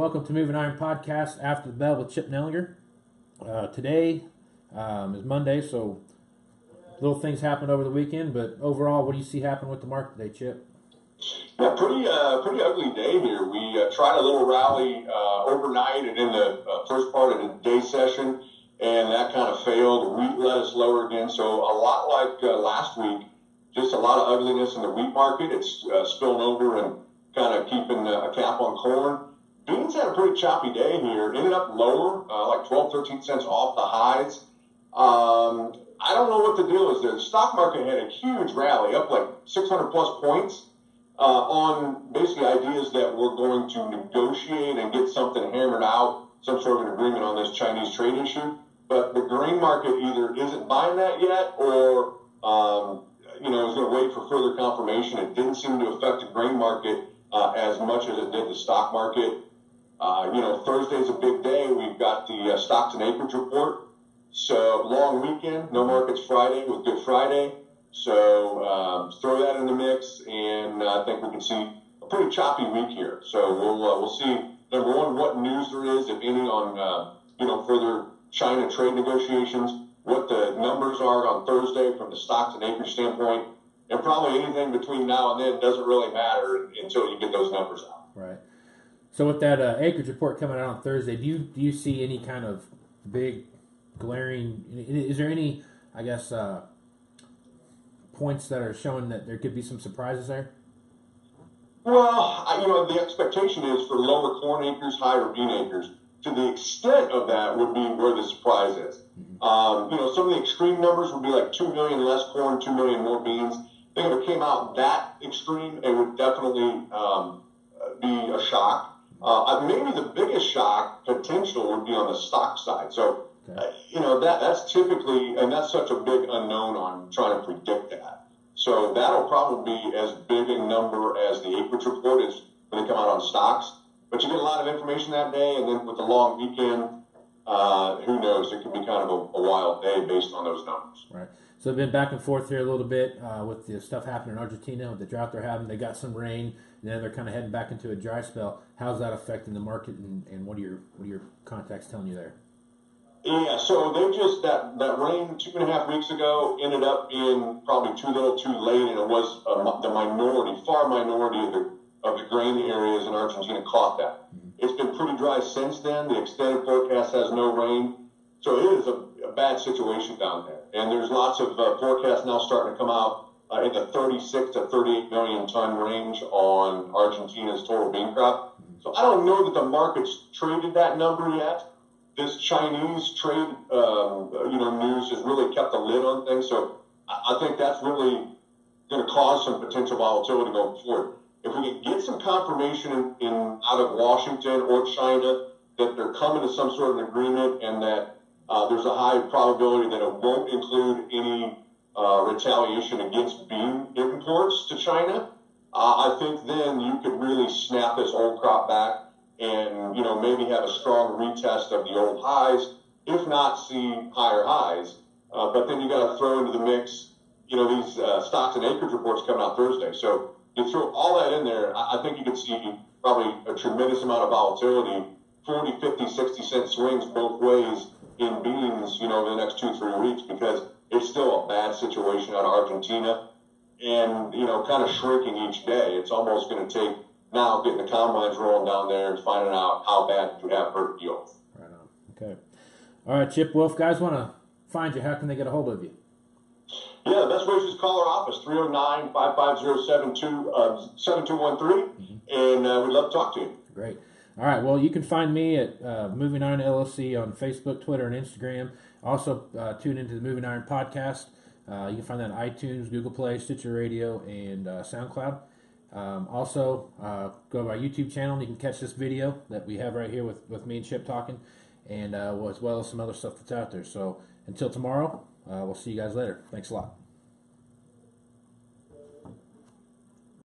welcome to Moving Iron Podcast After the Bell with Chip Nellinger. Today is Monday, so little things happened over the weekend, but overall, what do you see happen with the market today, Chip? Yeah, pretty ugly day here. We tried a little rally overnight and in the first part of the day session, and that kind of failed. Wheat let us lower again, so a lot like last week, just a lot of ugliness in the wheat market. It's spilling over and kind of keeping a cap on corn. Beans had a pretty choppy day here. Ended up lower, like 12, 13 cents off the highs. I don't know what the deal is there. The stock market had a huge rally, up like 600 plus points on basically ideas that we're going to negotiate and get something hammered out, some sort of an agreement on this Chinese trade issue. But the grain market either isn't buying that yet or, is going to wait for further confirmation. It didn't seem to affect the grain market as much as it did the stock market. Thursday's a big day. We've got the stocks and acreage report. So long weekend, no markets Friday with Good Friday. So throw that in the mix, and I think we can see a pretty choppy week here. So we'll see, number one, what news there is, if any, on further China trade negotiations, what the numbers are on Thursday from the stocks and acreage standpoint, and probably anything between now and then doesn't really matter until you get those numbers out. Right. So with that acreage report coming out on Thursday, do you see any kind of big glaring? Is there any, points that are showing that there could be some surprises there? Well, the expectation is for lower corn acres, higher bean acres. To the extent of that would be where the surprise is. Mm-hmm. Some of the extreme numbers would be like 2 million less corn, 2 million more beans. I think if it came out that extreme, it would definitely be a shock. Maybe the biggest shock potential would be on the stock side. So, that's typically, and that's such a big unknown on trying to predict that. So that'll probably be as big a number as the acreage report is when they come out on stocks. But you get a lot of information that day, and then with the long weekend, who knows? It could be kind of a wild day based on those numbers. Right. So they've been back and forth here a little bit with the stuff happening in Argentina, with the drought they're having. They got some rain, and then they're kind of heading back into a dry spell. How's that affecting the market, and what are your contacts telling you there? Yeah, so they just, that rain 2.5 weeks ago ended up being probably too little too late, and it was the far minority of the grain areas in Argentina caught that. Mm-hmm. It's been pretty dry since then. The extended forecast has no rain. So it is a bad situation down there. And there's lots of forecasts now starting to come out in the 36 to 38 million ton range on Argentina's total bean crop. Mm-hmm. So I don't know that the market's traded that number yet. This Chinese trade, news has really kept the lid on things. So I think that's really going to cause some potential volatility going forward. If we can get some confirmation out of Washington or China that they're coming to some sort of an agreement and that there's a high probability that it won't include any retaliation against bean imports to China, I think then you could really snap this old crop back and, maybe have a strong retest of the old highs, if not see higher highs. But then you got to throw into the mix, these stocks and acreage reports coming out Thursday. So you throw all that in there, I think you could see probably a tremendous amount of volatility, 40, 50, 60 cent swings both ways in beans, over the next 2-3 weeks, because it's still a bad situation out of Argentina and, kind of shrinking each day. It's almost going to take now getting the combines rolling down there and finding out how bad you have hurt yields. Right on. Okay. All right, Chip. Well, if guys want to find you, how can they get a hold of you? Yeah, the best way is just call our office, 309-550-7213, and we'd love to talk to you. Great. All right, well, you can find me at Moving Iron LLC on Facebook, Twitter, and Instagram. Also, tune into the Moving Iron podcast. You can find that on iTunes, Google Play, Stitcher Radio, and SoundCloud. Also, go to our YouTube channel, and you can catch this video that we have right here with me and Chip talking, and as well as some other stuff that's out there. So until tomorrow, we'll see you guys later. Thanks a lot.